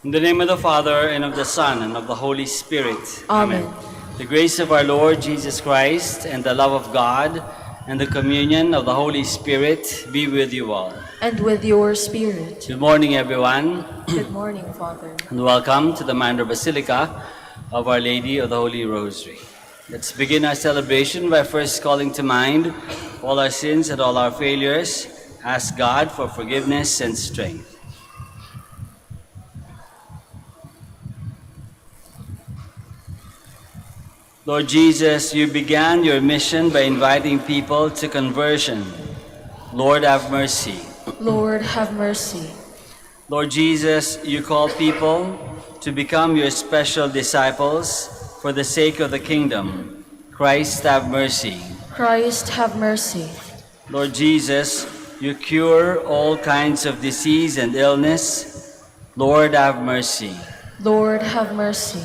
In the name of the Father, and of the Son, and of the Holy Spirit. Amen. The grace of our Lord Jesus Christ, and the love of God, and the communion of the Holy Spirit be with you all. And with your spirit. Good morning, everyone, Good morning, Father. and welcome to the Manor Basilica of Our Lady of the Holy Rosary. Let's begin our celebration by first calling to mind all our sins and all our failures. Ask God for forgiveness and strength. Lord Jesus, you began your mission by inviting people to conversion. Lord, have mercy. Lord, have mercy. Lord Jesus, you call people to become your special disciples for the sake of the kingdom. Christ, have mercy. Christ, have mercy. Lord Jesus, you cure all kinds of disease and illness. Lord, have mercy. Lord, have mercy.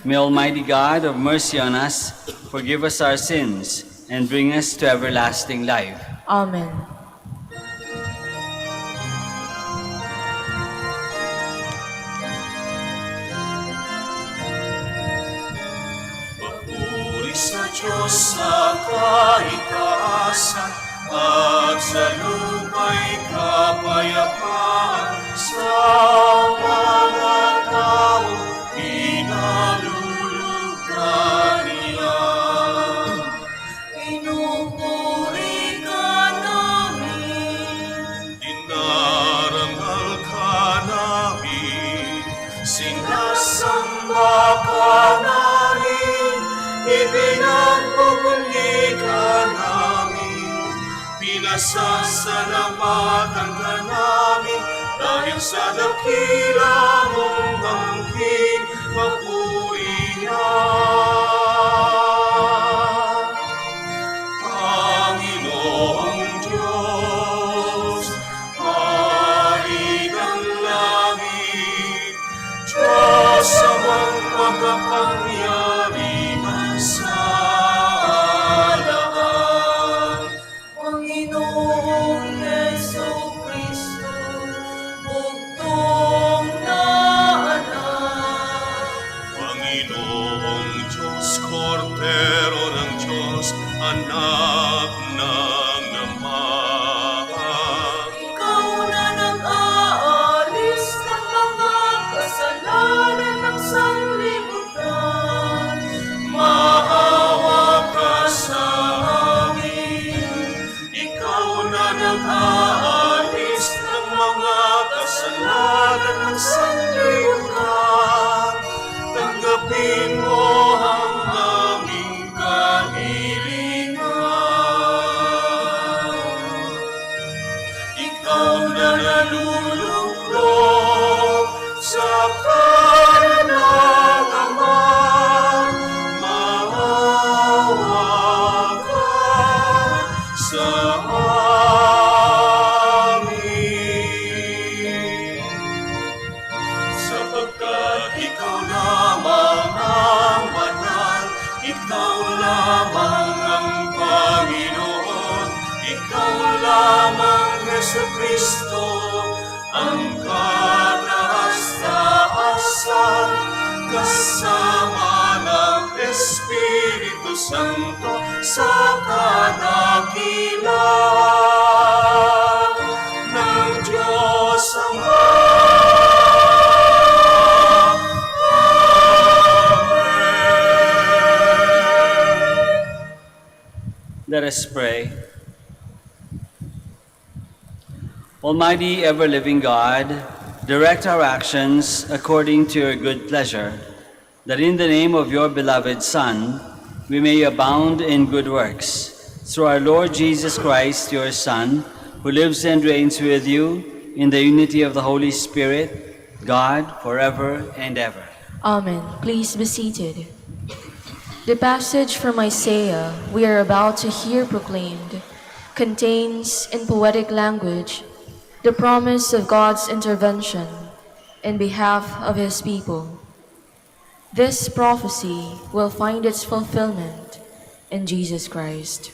May Almighty God have mercy on us, forgive us our sins, and bring us to everlasting life. Amen. Papuri sa Diyos sa kaitaasan, at sa lupa'y kapayapaan sa mga tao pinalulugan niya. Pinupuri ka namin, dinarangal ka namin, sinasamba ka namin, ipinagpupuli ka namin, pinasasalamatan ka namin, dahil sa dakila mong angking papurihan. Panginoong Diyos, Hari ng langit, Diyos amang makapangyarihan sa lahat. Panginoong Jesucristo, bugtong na anak. Panginoong Diyos, Kordero ng Diyos, anak ng Ama. Ikaw na nag-aalis ng mga kasalanan ng sanlibutan. Maawa ka sa amin. Ikaw na nag-aalis ng mga kasalanan ng sanlibutan. Tanggapin mo ang aming kahilingan. Ikaw na naluluklok sa kanan ng Ama, maawa ka sa amin. Sapagkat ikaw lamang ang banal, ikaw lamang ang Panginoon, ikaw lamang Jesucristo, ang kataas-taasan, kasama ng Espiritu Santo sa kadakilaan ng Diyos Ama. Let us pray. Almighty, ever-living God, direct our actions according to your good pleasure, that in the name of your beloved Son, we may abound in good works. Through our Lord Jesus Christ, your Son, who lives and reigns with you in the unity of the Holy Spirit, God, forever and ever. Amen. Please be seated. The passage from Isaiah we are about to hear proclaimed contains, in poetic language, the promise of God's intervention in behalf of His people. This prophecy will find its fulfillment in Jesus Christ.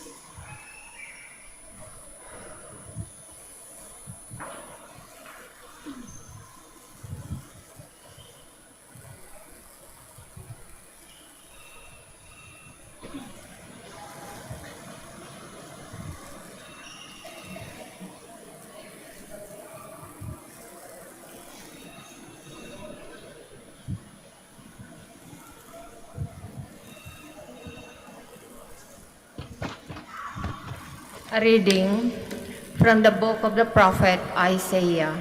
A reading from the book of the prophet Isaiah.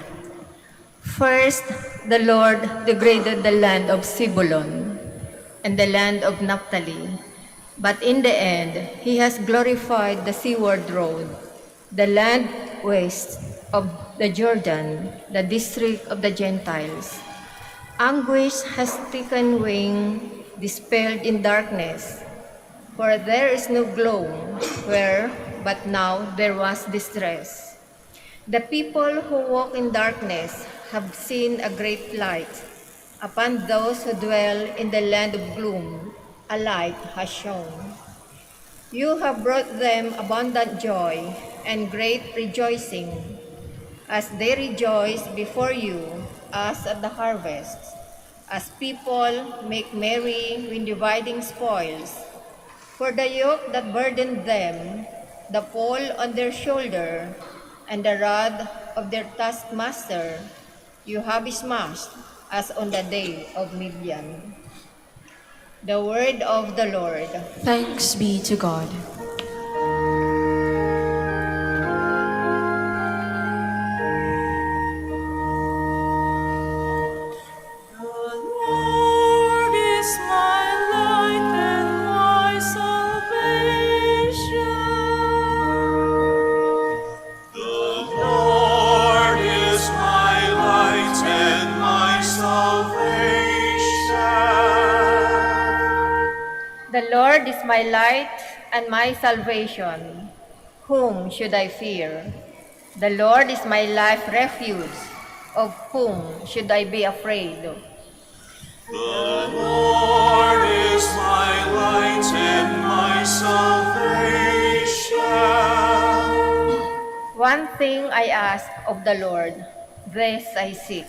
First, the Lord degraded the land of Zebulun and the land of Naphtali, but in the end he has glorified the seaward road, the land west of the Jordan, the district of the Gentiles. Anguish has taken wing, dispelled in darkness, for there is no gloom where but now there was distress. The people who walk in darkness have seen a great light. Upon those who dwell in the land of gloom, a light has shone. You have brought them abundant joy and great rejoicing, as they rejoice before you as at the harvest, as people make merry when dividing spoils. For the yoke that burdened them, the pole on their shoulder, and the rod of their taskmaster, you have smashed as on the day of Midian. The word of the Lord. Thanks be to God. The Lord is my light and my salvation. The Lord is my light and my salvation. The Lord is my light and my salvation. Whom should I fear? The Lord is my life refuge. Of whom should I be afraid? The Lord is my light and my salvation. One thing I ask of the Lord, this I seek,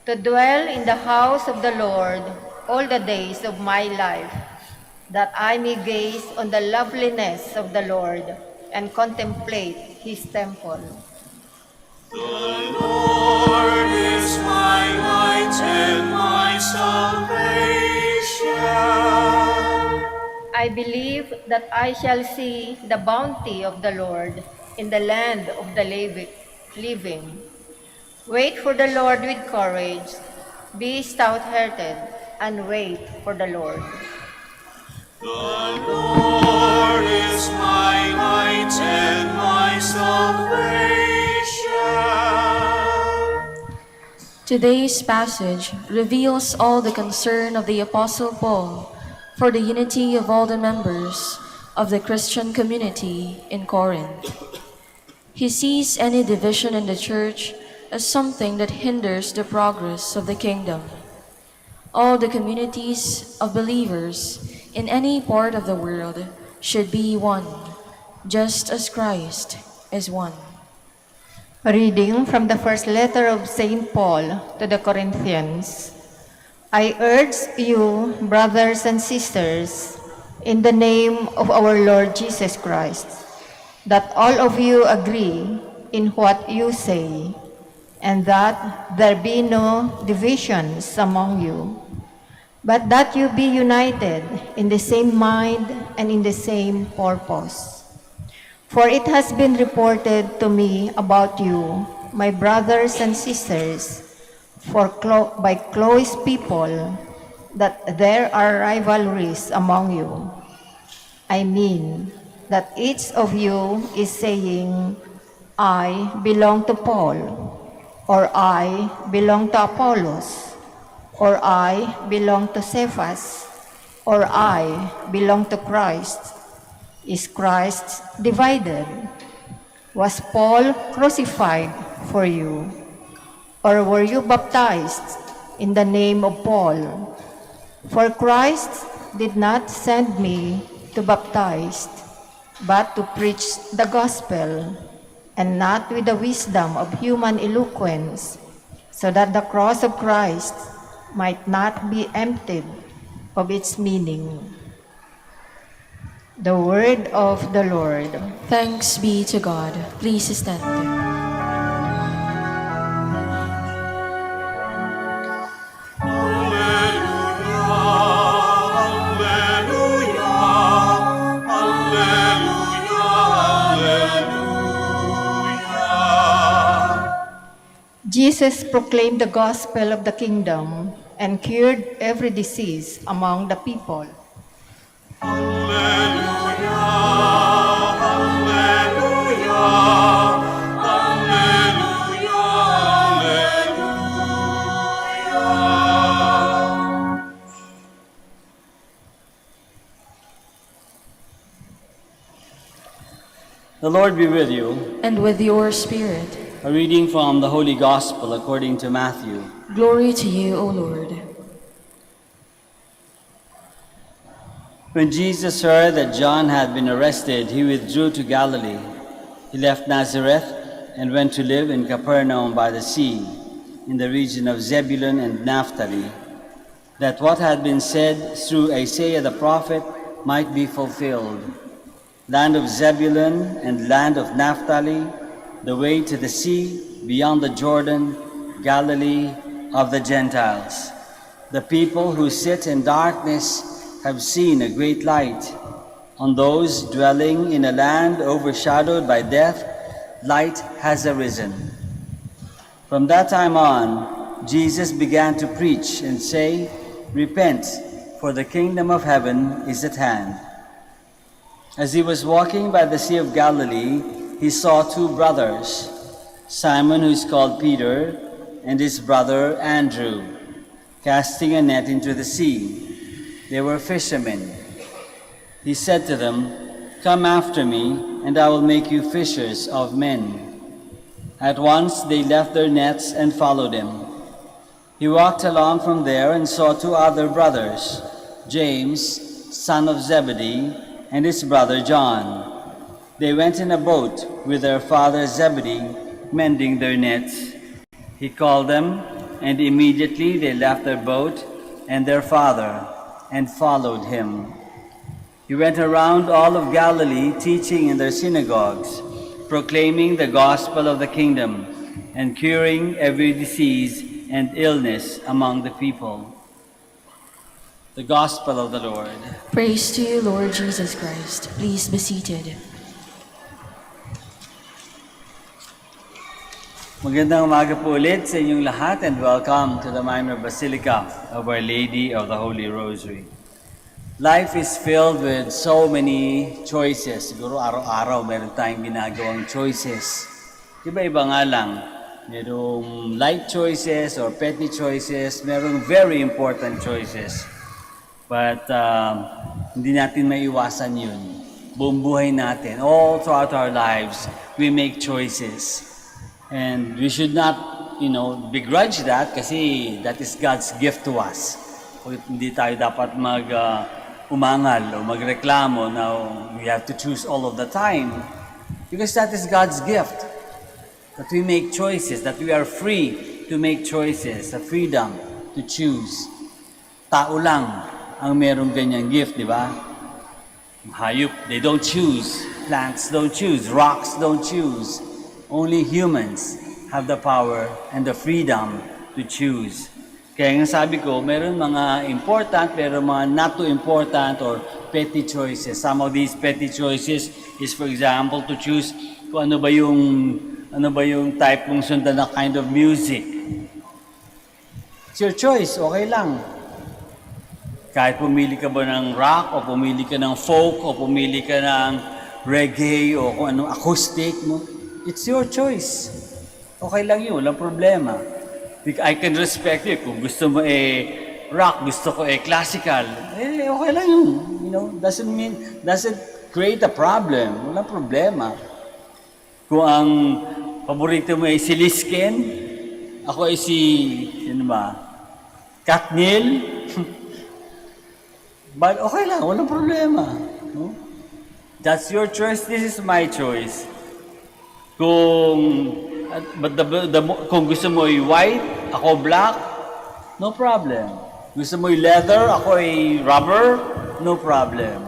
to dwell in the house of the Lord all the days of my life, that I may gaze on the loveliness of the Lord and contemplate his temple. The Lord is my light and my salvation. I believe that I shall see the bounty of the Lord in the land of the living. Wait for the Lord with courage. Be stout-hearted and wait for the Lord. The Lord is my light and my salvation. Today's passage reveals all the concern of the Apostle Paul for the unity of all the members of the Christian community in Corinth. He sees any division in the church as something that hinders the progress of the kingdom. All the communities of believers in any part of the world should be one, just as Christ is one. A reading from the first letter of St. Paul to the Corinthians. I urge you, brothers and sisters, in the name of our Lord Jesus Christ, that all of you agree in what you say, and that there be no divisions among you, but that you be united in the same mind and in the same purpose. For it has been reported to me about you, my brothers and sisters, by close people, that there are rivalries among you. I mean that each of you is saying, I belong to Paul, or I belong to Apollos, or I belong to Cephas, or I belong to Christ. Is Christ divided? Was Paul crucified for you? Or were you baptized in the name of Paul? For Christ did not send me to baptize, but to preach the gospel, and not with the wisdom of human eloquence, so that the cross of Christ might not be emptied of its meaning. The word of the Lord. Thanks be to God. Please stand. Alleluia, alleluia, alleluia. Jesus proclaimed the gospel of the kingdom and cured every disease among the people. Alleluia, alleluia, alleluia, alleluia. The Lord be with you. And with your spirit. A reading from the Holy Gospel according to Matthew. Glory to you, O Lord. When Jesus heard that John had been arrested, he withdrew to Galilee. He left Nazareth and went to live in Capernaum by the sea, in the region of Zebulun and Naphtali, that what had been said through Isaiah the prophet might be fulfilled. Land of Zebulun and land of Naphtali, the way to the sea, beyond the Jordan, Galilee of the Gentiles. The people who sit in darkness have seen a great light. On those dwelling in a land overshadowed by death, light has arisen. From that time on, Jesus began to preach and say, "Repent, for the kingdom of heaven is at hand." As he was walking by the Sea of Galilee, he saw two brothers, Simon, who is called Peter, and his brother Andrew, casting a net into the sea. They were fishermen. He said to them, "Come after me, and I will make you fishers of men." At once they left their nets and followed him. He walked along from there and saw two other brothers, James, son of Zebedee, and his brother John. They went in a boat with their father Zebedee, mending their nets. He called them, and immediately they left their boat and their father and followed him. He went around all of Galilee, teaching in their synagogues, proclaiming the gospel of the kingdom, and curing every disease and illness among the people. The Gospel of the Lord. Praise to you, Lord Jesus Christ. Please be seated. Magandang umaga po ulit sa inyong lahat and welcome to the Minor Basilica of Our Lady of the Holy Rosary. Life is filled with so many choices. Siguro araw-araw meron tayong ginagawang choices. Iba-iba nga lang. Merong light choices or petty choices. Merong very important choices. But hindi natin maiwasan yun. Buong buhay natin, all throughout our lives, we make choices. And we should not, begrudge that kasi that is God's gift to us. Hindi tayo dapat umangal o magreklamo na we have to choose all of the time. Because that is God's gift. That we make choices, that we are free to make choices, the freedom to choose. Tao lang ang merong ganyang gift, di ba? Hayop, they don't choose. Plants don't choose. Rocks don't choose. Only humans have the power and the freedom to choose. Kaya nga sabi ko, meron mga important, pero mga not too important or petty choices. Some of these petty choices is, for example, to choose kung ano ba yung type mong sundan na kind of music. It's your choice, okay lang. Kahit pumili ka ba ng rock, o pumili ka ng folk, o pumili ka ng reggae, o kung anong acoustic, it's your choice. Okay lang yun, walang problema. I can respect it. Kung gusto mo rock, gusto ko classical, okay lang yun. Doesn't create a problem. Walang problema. Kung ang paborito mo si Lisken, ako Katnil, but okay lang, walang problema. No? That's your choice, this is my choice. Kung gusto mo white, ako black, no problem. Gusto mo leather, ako rubber, no problem.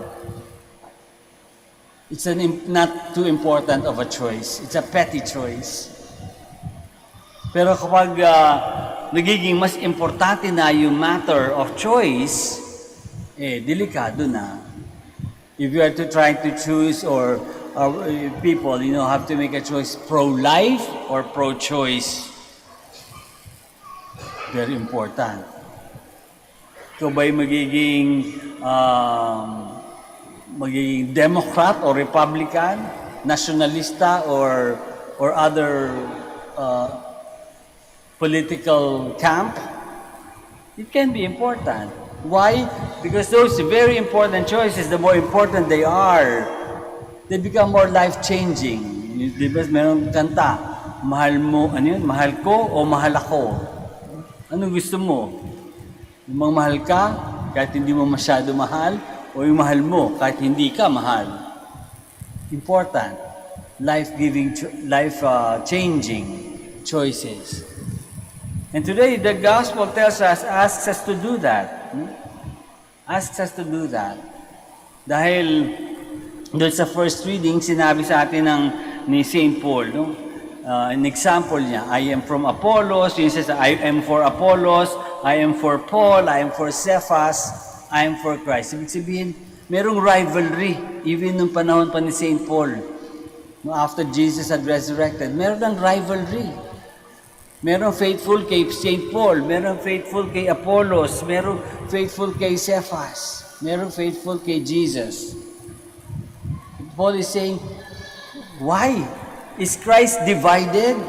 It's not too important of a choice. It's a petty choice. Pero kapag nagiging mas importante na yung matter of choice, delikado na. If you are to try to choose or people, have to make a choice pro-life or pro-choice. Very important. Ikaw ba'y magiging Democrat or Republican, nationalista or other political camp? It can be important. Why? Because those very important choices, the more important they are, they become more life-changing. Di ba, mayroong kanta, mahal mo, ano yun, mahal ko o mahal ako? Anong gusto mo? Yung mahal ka, kahit hindi mo masyado mahal, o yung mahal mo, kahit hindi ka mahal. Important. Life-giving, life-changing choices. And today, the gospel tells us, asks us to do that. Asks us to do that. Dahil doon sa first reading, sinabi sa atin ni St. Paul, no? An example niya, I am from Apollos, yun says, I am for Apollos, I am for Paul, I am for Cephas, I am for Christ. Ibig sabihin, merong rivalry, even nung panahon pa ni St. Paul. After Jesus had resurrected, meron ng rivalry. Merong faithful kay St. Paul, merong faithful kay Apollos, merong faithful kay Cephas, merong faithful kay Jesus. Paul is saying, why? Is Christ divided?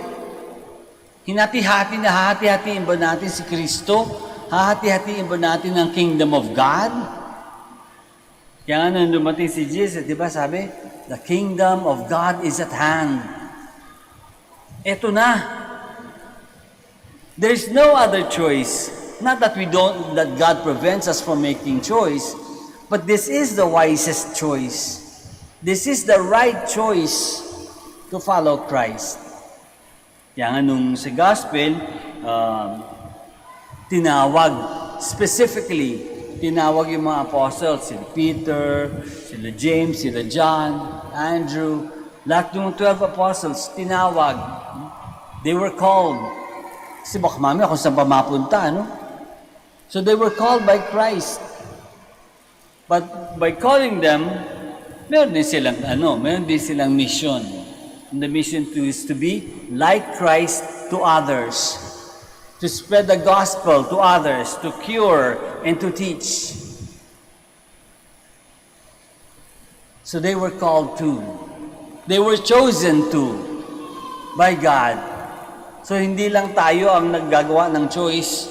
Hinati-hati na hati-hatiin ba natin si Kristo? Hahati-hatiin ba natin ang kingdom of God? Kaya nga nung dumating si Jesus, di ba sabi, the kingdom of God is at hand. Eto na. There is no other choice. Not that that God prevents us from making choice, but this is the wisest choice. This is the right choice to follow Christ. Kaya nga nung sa gospel, tinawag yung mga apostles, sila Peter, sila James, sila John, Andrew, lahat yung 12 apostles, tinawag. They were called. Kasi baka mamaya kung saan pa mapunta, no? So they were called by Christ. But by calling them, meron din silang mission. And the mission is to be like Christ to others, to spread the gospel to others, to cure and to teach. So they were called to. They were chosen to by God. So hindi lang tayo ang naggagawa ng choice.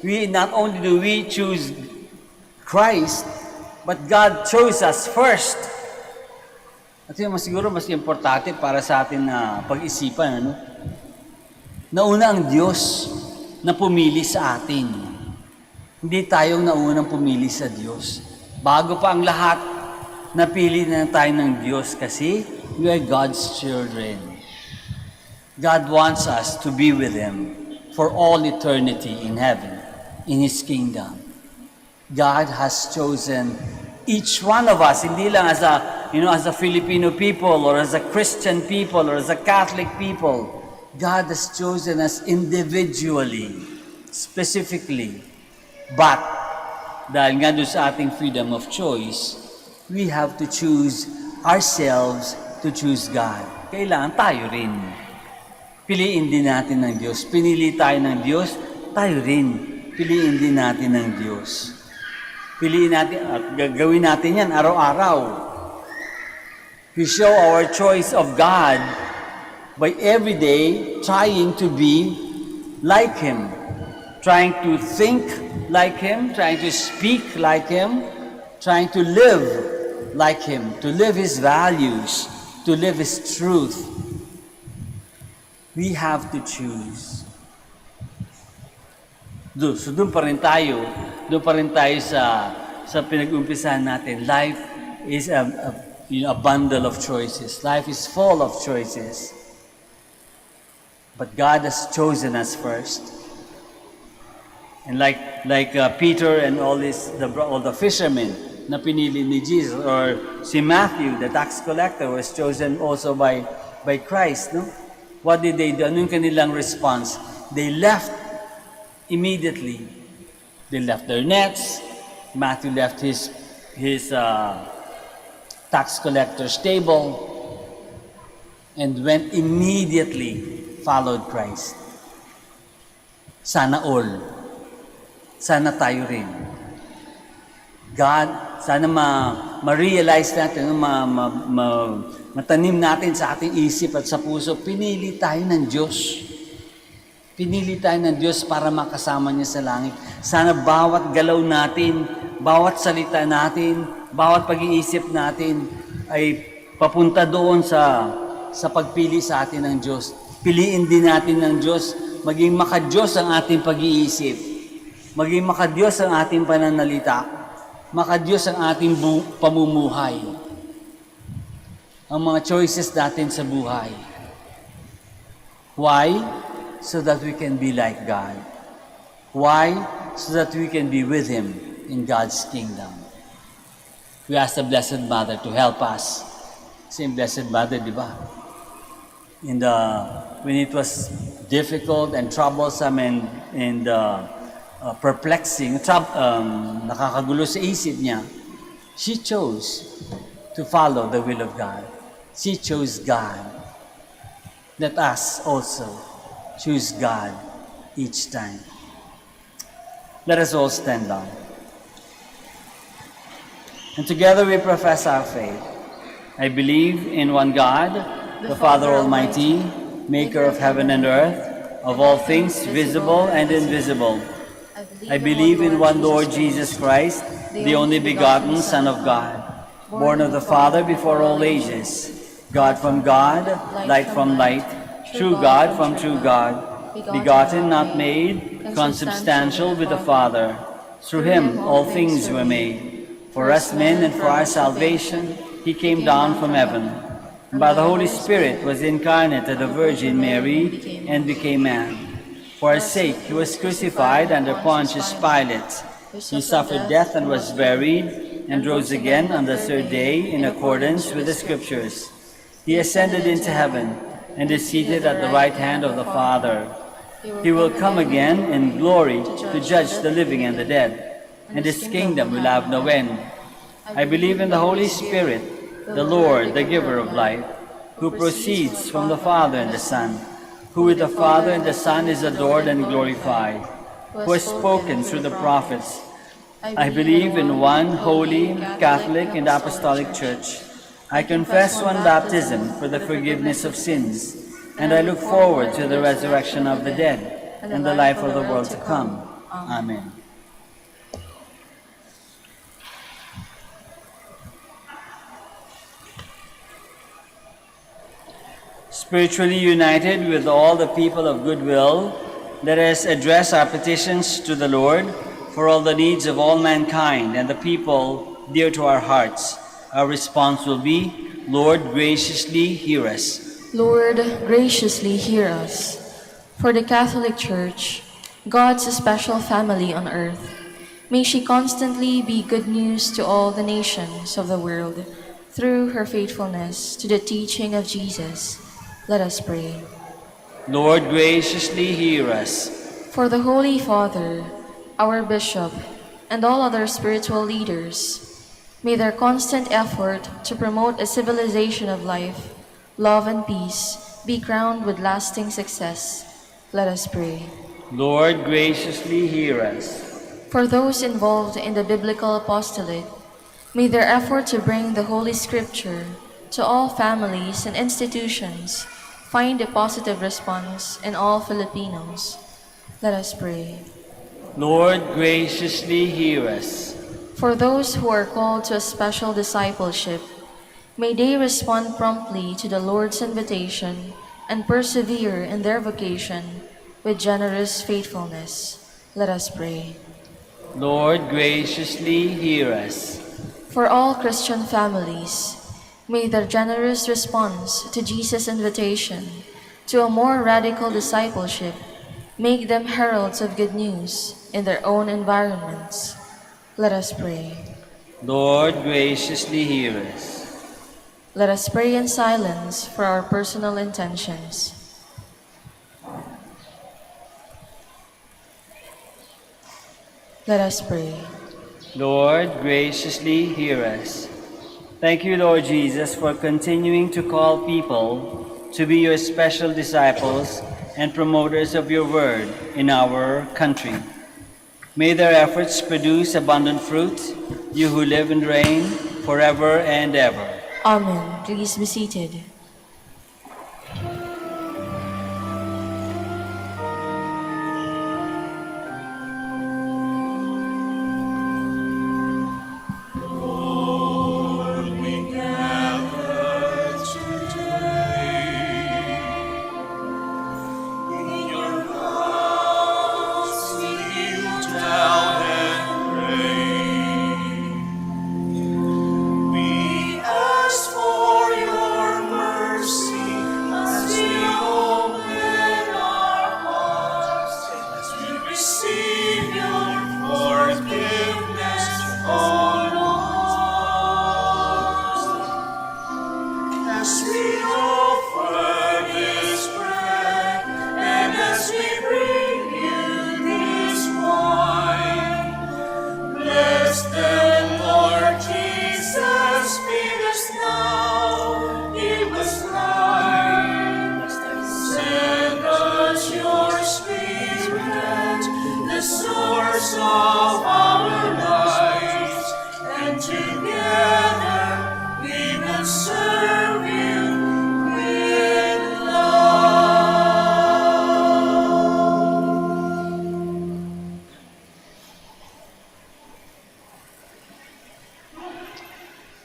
Not only do we choose Christ, but God chose us first. At yun, siguro mas importante para sa atin na pag-isipan, nauna ang Diyos na pumili sa atin. Hindi tayong naunang pumili sa Diyos. Bago pa ang lahat, napili na tayo ng Diyos kasi we are God's children. God wants us to be with Him for all eternity in heaven, in His kingdom. God has chosen each one of us, hindi lang as a Filipino people or as a Christian people or as a Catholic people. God has chosen us individually, specifically. But, dahil nga doon sa ating freedom of choice, we have to choose ourselves to choose God. Kailangan tayo rin. Piliin din natin ng Diyos. Pinili tayo ng Diyos, tayo rin. Piliin din natin ng Diyos. Piliin natin at gagawin natin yan araw-araw. We show our choice of God by every day trying to be like Him, trying to think like Him, trying to speak like Him, trying to live like Him, to live His values, to live His truth. We have to choose. So doon pa rin tayo sa pinag-umpisahan natin. Life is a bundle of choices. Life is full of choices. But God has chosen us first. And like Peter and all the fishermen na pinili ni Jesus, or si Matthew, the tax collector, was chosen also by Christ, no? What did they do? Ano yung kanilang response? They left immediately. They left their nets. Matthew left his tax collector's table and went immediately, followed Christ. Sana all. Sana tayo rin. God, sana ma-realize natin, matanim natin sa ating isip at sa puso, pinili tayo ng Diyos. Pinili tayo ng Diyos para makasama niya sa langit. Sana bawat galaw natin, bawat salita natin, bawat pag-iisip natin ay papunta doon sa pagpili sa atin ng Diyos. Piliin din natin ng Diyos, maging makadiyos ang ating pag-iisip, maging makadiyos ang ating pananalita, makadiyos ang ating pamumuhay, ang mga choices natin sa buhay. Why? So that we can be like God. Why? So that we can be with Him in God's kingdom. We ask the Blessed Mother to help us. Same Blessed Mother, di ba? When it was difficult and troublesome and perplexing, nakakagulo sa isip niya, she chose to follow the will of God. She chose God. Let us also choose God each time. Let us all stand down. And together we profess our faith. I believe in one God, the Father Almighty, maker of heaven and earth, of all things visible and invisible. I believe in one Lord Jesus Christ, the only begotten Son of God, born of the Father before all ages, God from God, light from light, true God from true God, begotten, not made, consubstantial with the Father. Through Him all things were made. For us men and for our salvation, He came down from heaven, and by the Holy Spirit was incarnate of the Virgin Mary and became man. For our sake He was crucified under Pontius Pilate. He suffered death and was buried, and rose again on the third day in accordance with the Scriptures. He ascended into heaven, and is seated at the right hand of the Father. He will come again in glory to judge the living and the dead, and His kingdom will have no end. I believe in the Holy Spirit, the Lord, the giver of life, who proceeds from the Father and the Son, who with the Father and the Son is adored and glorified, who has spoken through the prophets. I believe in one holy, Catholic, and Apostolic Church. I confess one baptism for the forgiveness of sins, and I look forward to the resurrection of the dead and the life of the world to come. Amen. Spiritually united with all the people of goodwill, let us address our petitions to the Lord for all the needs of all mankind and the people dear to our hearts. Our response will be, Lord, graciously hear us. Lord, graciously hear us. For the Catholic Church, God's special family on earth, may she constantly be good news to all the nations of the world through her faithfulness to the teaching of Jesus. Let us pray. Lord, graciously hear us. For the Holy Father, our Bishop, and all other spiritual leaders, may their constant effort to promote a civilization of life, love, and peace be crowned with lasting success. Let us pray. Lord, graciously hear us. For those involved in the biblical apostolate, may their effort to bring the Holy Scripture to all families and institutions find a positive response in all Filipinos. Let us pray. Lord, graciously hear us. For those who are called to a special discipleship, may they respond promptly to the Lord's invitation and persevere in their vocation with generous faithfulness. Let us pray. Lord, graciously hear us. For all Christian families, may their generous response to Jesus' invitation to a more radical discipleship make them heralds of good news in their own environments. Let us pray. Lord, graciously hear us. Let us pray in silence for our personal intentions. Let us pray. Lord, graciously hear us. Thank you, Lord Jesus, for continuing to call people to be your special disciples and promoters of your word in our country. May their efforts produce abundant fruit, you who live and reign forever and ever. Amen. Please be seated.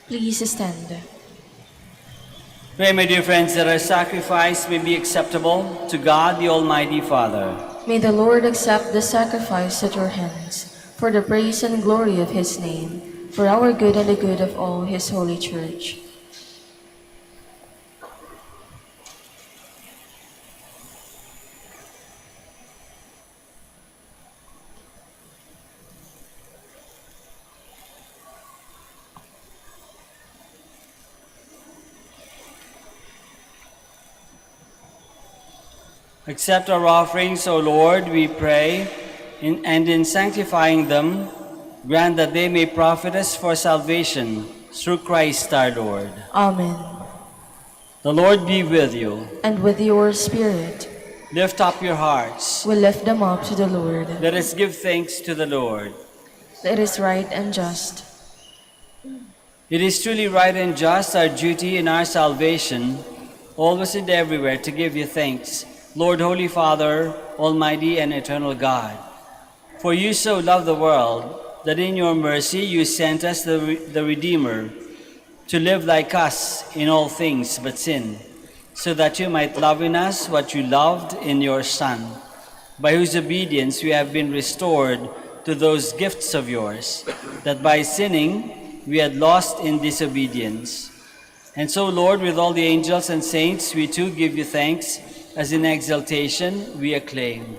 Please stand. Pray, my dear friends, that our sacrifice may be acceptable to God, the Almighty Father. May the Lord accept the sacrifice at your hands, for the praise and glory of his name, for our good and the good of all his holy church. Accept our offerings, O Lord, we pray, and in sanctifying them, grant that they may profit us for salvation through Christ our Lord. Amen. The Lord be with you. And with your spirit, Lift up your hearts. we lift them up to the Lord. Let us give thanks to the Lord. It is right and just. It is truly right and just, our duty and our salvation, always and everywhere to give you thanks, Lord, Holy Father, Almighty and Eternal God. For you so loved the world that in your mercy you sent us the Redeemer to live like us in all things but sin, so that you might love in us what you loved in your Son, by whose obedience we have been restored to those gifts of yours, that by sinning we had lost in disobedience. And so, Lord, with all the angels and saints, we too give you thanks, as in exaltation we acclaim.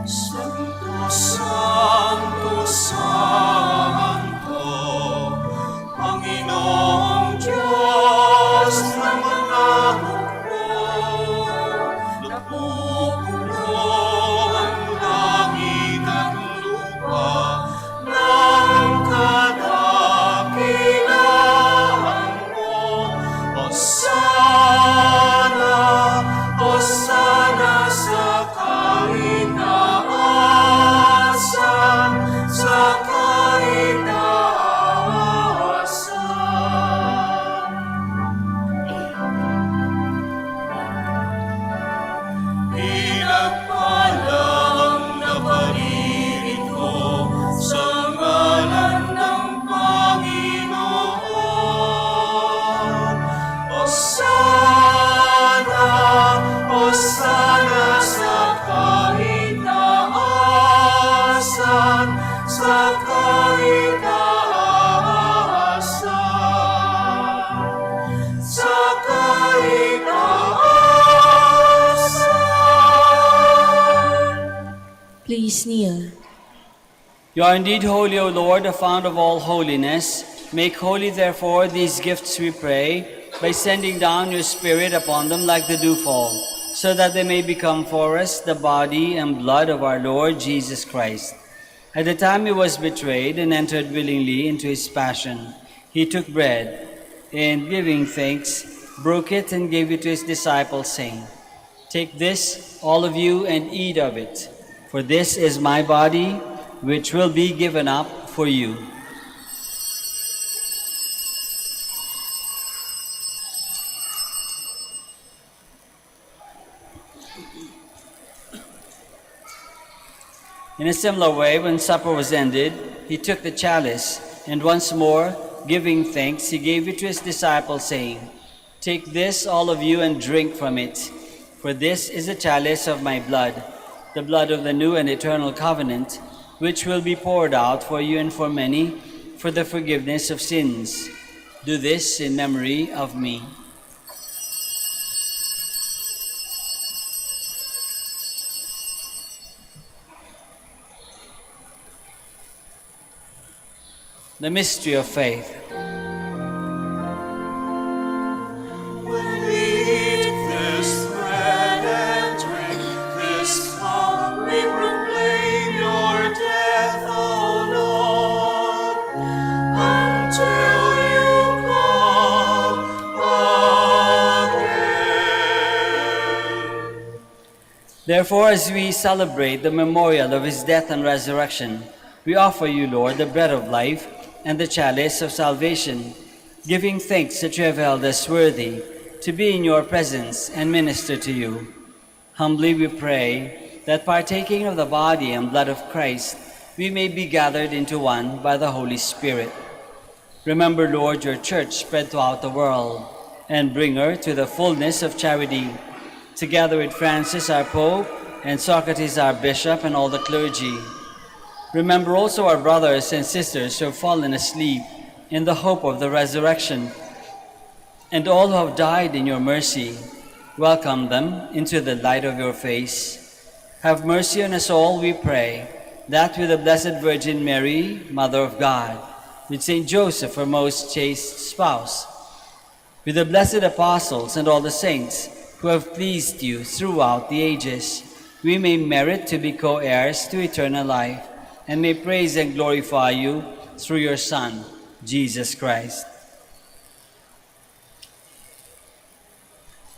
Santo, Santo, Santo, Panginoong Diyos ng mga hukbo, napupuno ang langit at lupa ng kadakilaan mo. Hosanna, Hosanna sa kaitaasan, sa kaitaasan. Pinagpalang na panirin ko sa ngalan ng Panginoon. Hosanna, Hosanna sa kaitaasan, sa kaitaasan, sa kaitaasan. Please kneel. You are indeed holy, O Lord, the fount of all holiness. Make holy, therefore, these gifts, we pray, by sending down your Spirit upon them like the dewfall, so that they may become for us the body and blood of our Lord Jesus Christ. At the time he was betrayed and entered willingly into his passion, he took bread, and giving thanks, broke it and gave it to his disciples, saying, "Take this, all of you, and eat of it, for this is my body, which will be given up for you." In a similar way, when supper was ended, he took the chalice, and once more, giving thanks, he gave it to his disciples, saying, "Take this, all of you, and drink from it, for this is the chalice of my blood, the blood of the new and eternal covenant, which will be poured out for you and for many for the forgiveness of sins. Do this in memory of me." The mystery of faith. When we eat this bread and drink this cup, we proclaim your death, O Lord, until you come again. Therefore, as we celebrate the memorial of his death and resurrection, we offer you, Lord, the bread of life and the chalice of salvation, giving thanks that you have held us worthy to be in your presence and minister to you. Humbly we pray that partaking of the body and blood of Christ, we may be gathered into one by the Holy Spirit. Remember, Lord, your church spread throughout the world, and bring her to the fullness of charity, together with Francis our Pope, and Socrates our Bishop, and all the clergy. Remember also our brothers and sisters who have fallen asleep in the hope of the resurrection, and all who have died in your mercy. Welcome them into the light of your face. Have mercy on us all, we pray, that with the Blessed Virgin Mary, Mother of God, with Saint Joseph, her most chaste spouse, with the blessed apostles and all the saints who have pleased you throughout the ages, we may merit to be co-heirs to eternal life, and may praise and glorify you through your Son, Jesus Christ.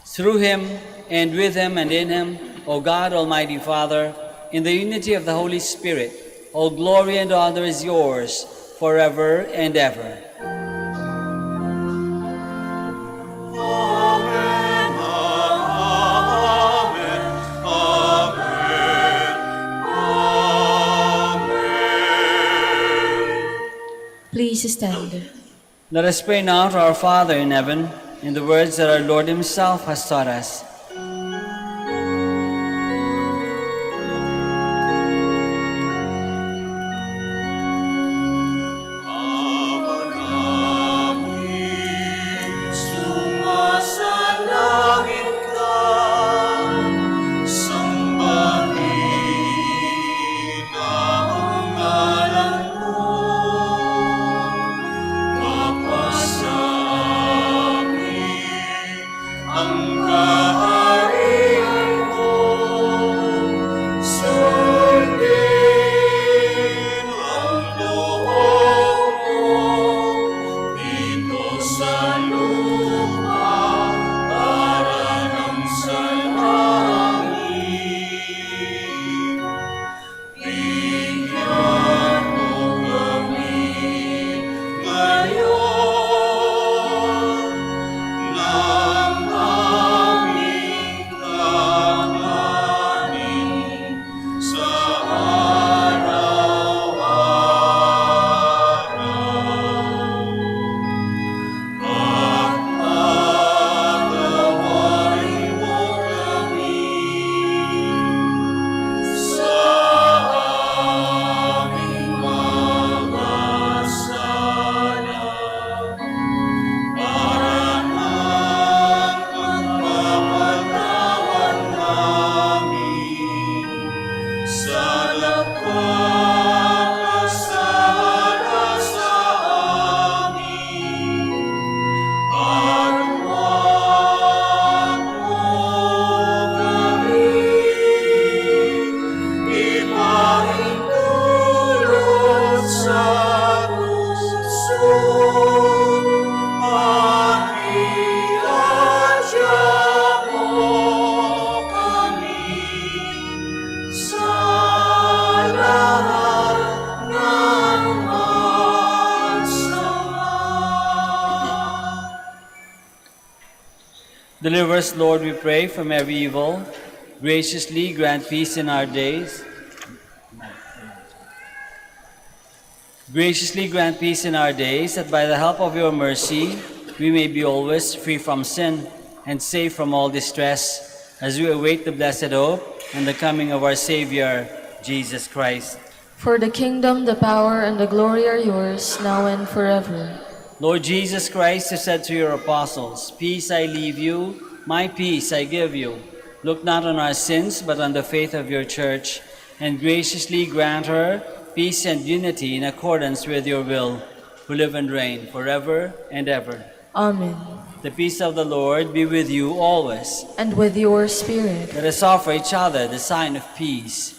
Through him, and with him, and in him, O God, Almighty Father, in the unity of the Holy Spirit, all glory and honor is yours forever and ever. Amen, amen, amen, amen. Please stand. Let us pray now to our Father in heaven, in the words that our Lord himself has taught us. Ama namin, sumasalangit ka, sambahin ang ngalan mo, mapasabi ang kaharian mo, sundin ang loob mo, dito sa lupa para nang sa langit. Bigyan mo kami ngayon ng aming Deliver us, Lord, we pray, from every evil. Graciously grant peace in our days. Graciously grant peace in our days, that by the help of your mercy we may be always free from sin and safe from all distress, as we await the blessed hope and the coming of our Savior, Jesus Christ. For the kingdom, the power, and the glory are yours, now and forever. Lord Jesus Christ, you said to your apostles, "Peace I leave you, my peace I give you. Look not on our sins, but on the faith of your church, and graciously grant her peace and unity in accordance with your will, who live and reign forever and ever." Amen. The peace of the Lord be with you always. And with your spirit. Let us offer each other the sign of peace.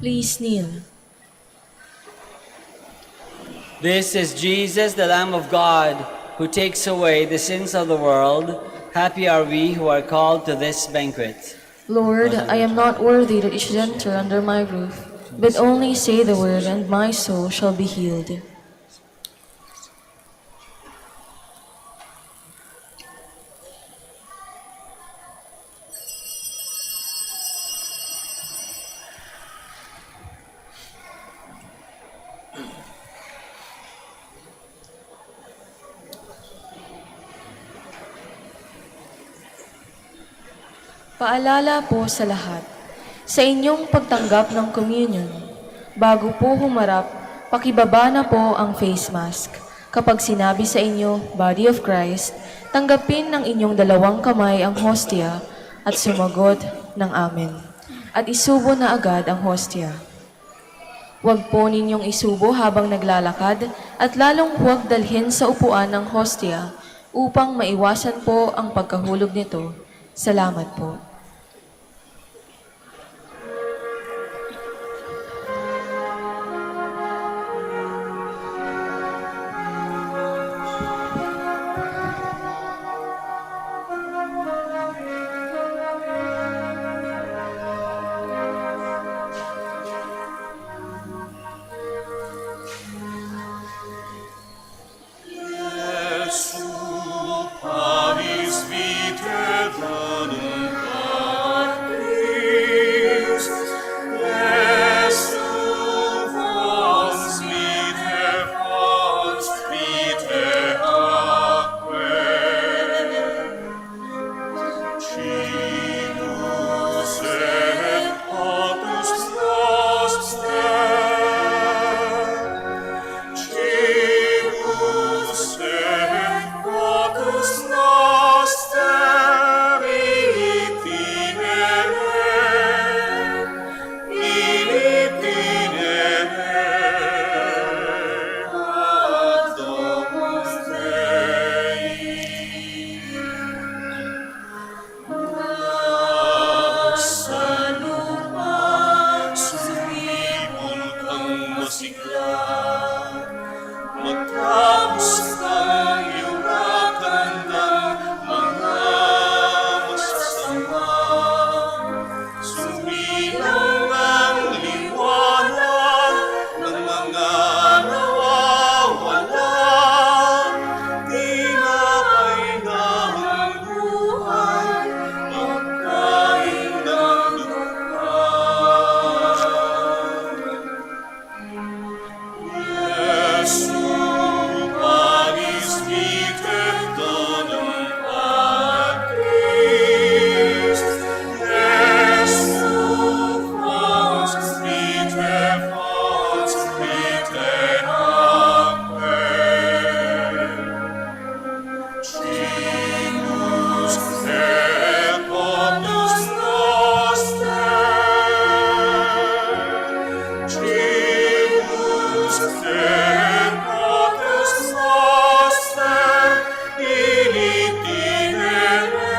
Please kneel. This is Jesus, the Lamb of God, who takes away the sins of the world. Happy are we who are called to this banquet. Lord, I am not worthy that you should enter under my roof, but only say the word, and my soul shall be healed. Paalala po sa lahat, sa inyong pagtanggap ng communion, bago po humarap, pakibaba na po ang face mask. Kapag sinabi sa inyo, Body of Christ, tanggapin ng inyong dalawang kamay ang hostia at sumagot ng Amen. At isubo na agad ang hostia. Huwag po ninyong isubo habang naglalakad at lalong huwag dalhin sa upuan ng hostia upang maiwasan po ang pagkahulog nito. Salamat po. Jesu, Panis vitae danum sigla. Magkamusta ang iwakan ng mga masasama. Sumilang ang liwanag ng mga nawawala. Tinapay na ang buhay, pagkain ng Jesu, Panis Victor Patris. Jesu, Panis Victor Patris, Victor Trius et opus noster. Trius et opus noster, in itinere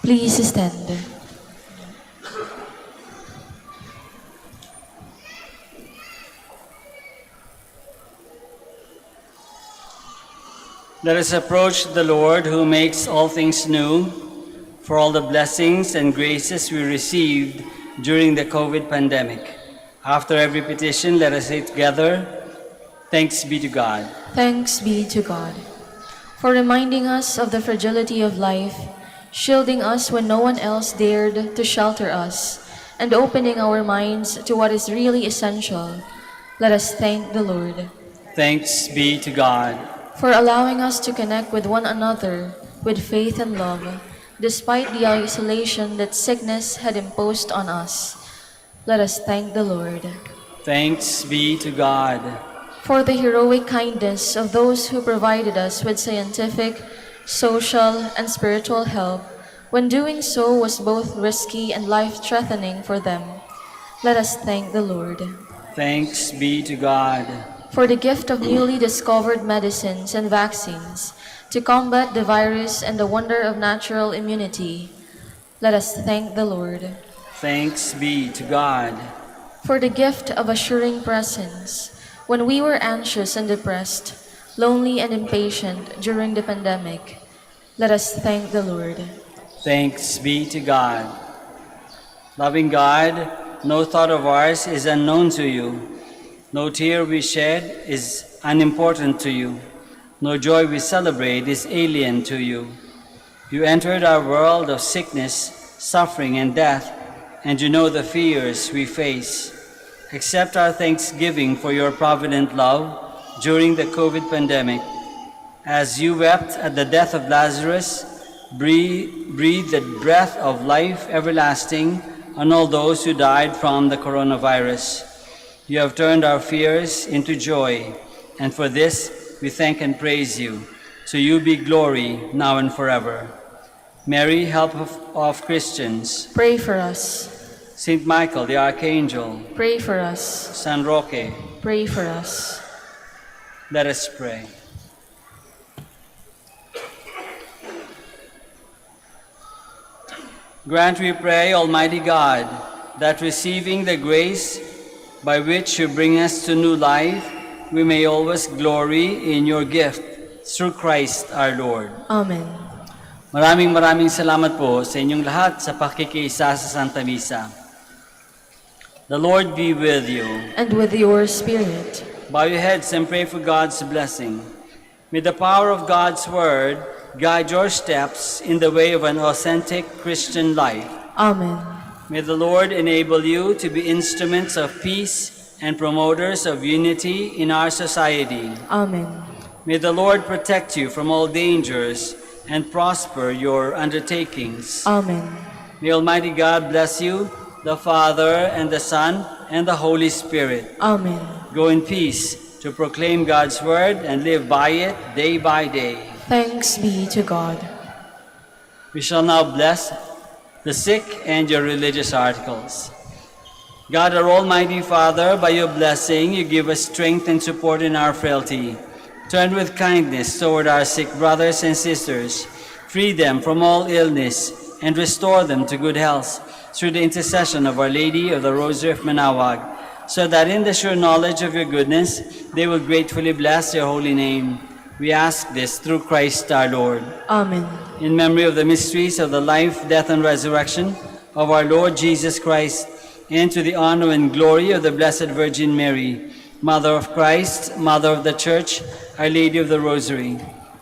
Please stand. Let us approach the Lord who makes all things new for all the blessings and graces we received during the COVID pandemic. After every petition, let us say together, thanks be to God. Thanks be to God for reminding us of the fragility of life, shielding us when no one else dared to shelter us, and opening our minds to what is really essential. Let us thank the Lord. Thanks be to God. For allowing us to connect with one another with faith and love, despite the isolation that sickness had imposed on us. Let us thank the Lord. Thanks be to God. For the heroic kindness of those who provided us with scientific, social, and spiritual help, when doing so was both risky and life-threatening for them. Let us thank the Lord. Thanks be to God. For the gift of newly discovered medicines and vaccines to combat the virus and the wonder of natural immunity. Let us thank the Lord. Thanks be to God. For the gift of assuring presence when we were anxious and depressed, lonely and impatient during the pandemic. Let us thank the Lord. Thanks be to God. Loving God, no thought of ours is unknown to you. No tear we shed is unimportant to you. No joy we celebrate is alien to you. You entered our world of sickness, suffering, and death, and you know the fears we face. Accept our thanksgiving for your provident love during the COVID pandemic. As you wept at the death of Lazarus, breathe the breath of life everlasting on all those who died from the coronavirus. You have turned our fears into joy, and for this we thank and praise you. To you be glory, now and forever. Mary, help of Christians. Pray for us. Saint Michael, the Archangel. Pray for us. San Roque. Pray for us. Let us pray. Grant, we pray, Almighty God, that receiving the grace by which you bring us to new life, we may always glory in your gift through Christ our Lord. Amen. Maraming salamat po sa inyong lahat sa pakikiisa sa Santa Misa. The Lord be with you. And with your spirit. Bow your heads and pray for God's blessing. May the power of God's word guide your steps in the way of an authentic Christian life. Amen. May the Lord enable you to be instruments of peace and promoters of unity in our society. Amen. May the Lord protect you from all dangers and prosper your undertakings. Amen. May Almighty God bless you, the Father, and the Son, and the Holy Spirit. Amen. Go in peace to proclaim God's word and live by it day by day. Thanks be to God. We shall now bless the sick and your religious articles. God, our Almighty Father, by your blessing, you give us strength and support in our frailty. Turn with kindness toward our sick brothers and sisters. Free them from all illness and restore them to good health through the intercession of Our Lady of the Rosary of Manaoag, so that in the sure knowledge of your goodness, they will gratefully bless your holy name. We ask this through Christ our Lord. Amen. In memory of the mysteries of the life, death, and resurrection of our Lord Jesus Christ, and to the honor and glory of the Blessed Virgin Mary, Mother of Christ, Mother of the Church, Our Lady of the Rosary.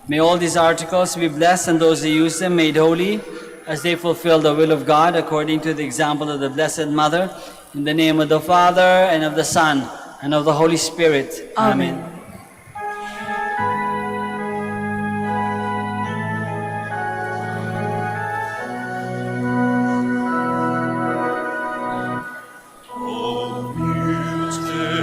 May all these articles be blessed and those who use them made holy as they fulfill the will of God according to the example of the Blessed Mother, in the name of the Father, and of the Son, and of the Holy Spirit. Amen. Beautiful